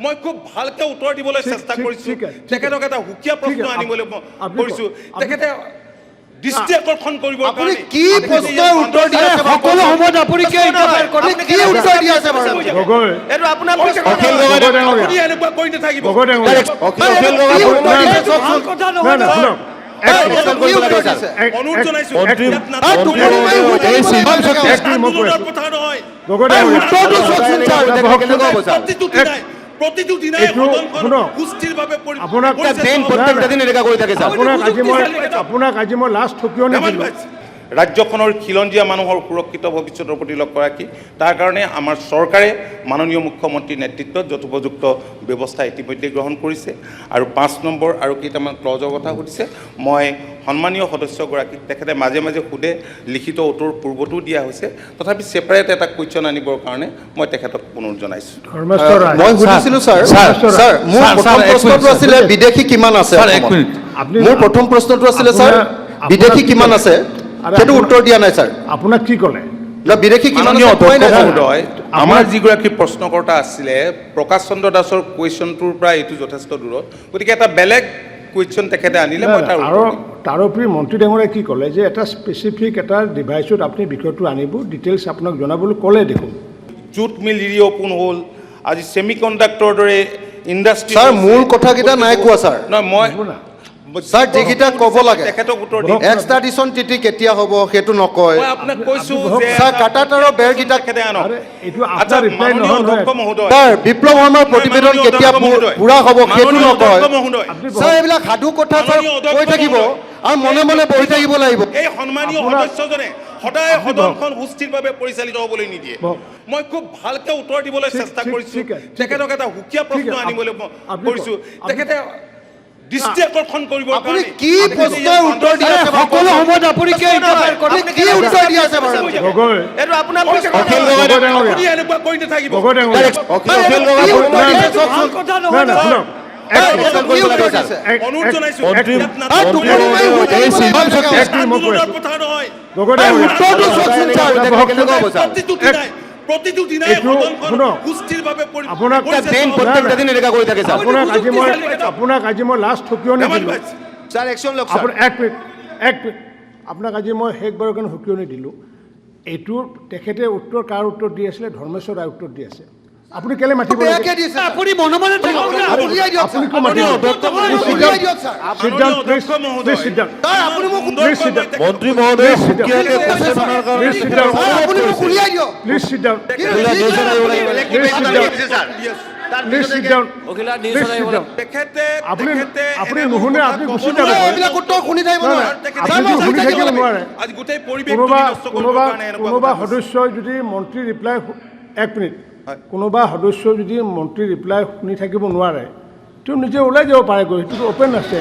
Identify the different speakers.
Speaker 1: মই খুব ভালকে উত্তৰ দিবলৈ চেষ্টা কৰিছো তেখেতক এটা হুকিয়া প্ৰশ্ন আনিবলৈ কৰিছো তেখেতে দৃষ্টি আকৰ্ষণ কৰিব
Speaker 2: আপুনি কি প্ৰশ্নৰ উত্তৰ দি আছে সকলো সময়ত আপুনি কি উত্তৰ দি আছে বাৰু
Speaker 1: গগৈ এইটো আপোনাৰ
Speaker 2: অখিল গগৈ
Speaker 1: আপুনি এনেকুৱা কৰি নাথাকিব
Speaker 2: অখিল গগৈ কথা নহয়
Speaker 1: অনুৰোধ জনাইছো কথা নহয় প্ৰতিটো দিনাই সুস্থিৰভাৱে
Speaker 3: আপোনাক আজি মই লাষ্ট ঠকিয়নি দিলোঁ
Speaker 1: ৰাজ্যখনৰ খিলঞ্জীয়া মানুহৰ সুৰক্ষিত ভৱিষ্যতৰ প্ৰতি লক্ষ্য ৰাখি তাৰ কাৰণে আমাৰ চৰকাৰে মাননীয় মুখ্যমন্ত্ৰীৰ নেতৃত্বত যথোপযুক্ত ব্যৱস্থা ইতিমধ্যে গ্ৰহণ কৰিছে আৰু 5 নম্বৰ আৰু কেইটামান ক্লজৰ কথা সুধিছে মই সন্মানীয় সদস্যগৰাকীক তেখেতে মাজে মাজে সোধে লিখিত উত্তৰ পূৰ্বতো দিয়া হৈছে তথাপি ছেপাৰেট এটা কুৱেশ্যন আনিবৰ কাৰণে মই তেখেতক অনুৰোধ জনাইছোঁ
Speaker 2: মই সুধিছিলোঁ ছাৰ মোৰ প্ৰথম প্ৰশ্নটো আছিলে বিদেশী কিমান আছে মোৰ প্ৰথম প্ৰশ্নটো আছিলে ছাৰ বিদেশী কিমান আছে সেইটো উত্তৰ দিয়া নাই ছাৰ
Speaker 3: আপোনাক কি ক'লে
Speaker 2: বিদেশী কিমান
Speaker 1: মহোদয় আমাৰ যিগৰাকী প্ৰশ্নকৰ্তা আছিলে প্ৰকাশ চন্দ্ৰ দাসৰ কুৱেশ্যনটোৰ পৰা এইটো যথেষ্ট দূৰত গতিকে এটা বেলেগ কুৱেশ্যন তেখেতে আনিলে মই
Speaker 3: তাৰোপৰি মন্ত্ৰী ডাঙৰীয়াই কি ক'লে যে এটা স্পেচিফিক এটা ডিভাইচত আপুনি বিষয়টো আনিব ডিটেইলছ আপোনাক জনাবলৈ ক'লে দেখোন
Speaker 1: জুট মিল ৰিঅ'পেন হ'ল আজি ছেমি কণ্ডাক্টৰৰ দৰে ইণ্ডাষ্ট্ৰী
Speaker 2: ছাৰ মূল কথাকেইটা নাই কোৱা ছাৰ
Speaker 1: মই
Speaker 2: ছাৰ যিকেইটা ক'ব লাগে এক্সট্ৰাডিশ্যন তিথি কেতিয়া হ'ব সেইটো নকয়
Speaker 1: মই আপোনাক কৈছোঁ যে
Speaker 2: ছাৰ কাটাতাৰৰ বেৰকেইটা
Speaker 1: তেখেতে আনক
Speaker 3: এইটো আপোনাৰ ৰিপ্লাই নহয়
Speaker 2: ছাৰ বিপ্লৱ শৰ্মাৰ প্ৰতিবেদন কেতিয়া পুৰা হ'ব সেইটো নকয় ছাৰ এইবিলাক সাধু কথা ছাৰ কৈ থাকিব আৰু মনে মনে বহি থাকিব লাগিব
Speaker 1: এই সন্মানীয় সদস্যজনে সদায় সদনখন সুস্থিৰভাৱে পৰিচালিত হ'বলৈ নিদিয়ে মই খুব ভালকে উত্তৰ দিবলৈ চেষ্টা কৰিছোঁ তেখেতক এটা হুকিয়া প্ৰশ্ন আনিবলৈ কৰিছোঁ তেখেতে দৃষ্টি আকৰ্ষণ কৰিব
Speaker 2: আপুনি কি প্ৰশ্নৰ উত্তৰ দি আছে সকলো সময়ত আপুনি কি উত্তৰ দি আছে বাৰু
Speaker 3: গগৈ
Speaker 1: এইটো আপোনাৰ
Speaker 2: অখিল গগৈ
Speaker 1: আপুনি এনেকুৱা কৰি নাথাকিব
Speaker 3: গগৈ
Speaker 2: কথা নহয়
Speaker 1: অনুৰোধ জনাইছো কথা নহয় প্ৰতিটো দিনাই সুস্থিৰভাৱে
Speaker 3: আপোনাক আজি মই লাষ্ট ঠকিয়নি দিলোঁ
Speaker 2: ছাৰ একশ্যন লওক
Speaker 3: এক মিনিট আপোনাক আজি মই শেষবাৰৰ কাৰণে ঠকিয়নি দিলোঁ এইটোৰ তেখেতে উত্তৰ কাৰ উত্তৰ দি আছিলে ধৰ্মেশ্বৰ ৰায় উত্তৰ দি আছে আপুনি কেলে মাতিব
Speaker 2: আপুনি মনে মনে
Speaker 3: আপুনি কিয় মাতিব
Speaker 2: মন্ত্ৰী মহোদয়
Speaker 3: আপুনি নুশুনে আপুনি গুচি যাব কোনোবা সদস্যই যদি মন্ত্ৰী ৰিপ্লাই এক মিনিট কোনোবা সদস্যই যদি মন্ত্ৰী ৰিপ্লাই শুনি থাকিব নোৱাৰে তেওঁ নিজে ওলাই যাব পাৰে গৈ সেইটোতো অ'পেন আছে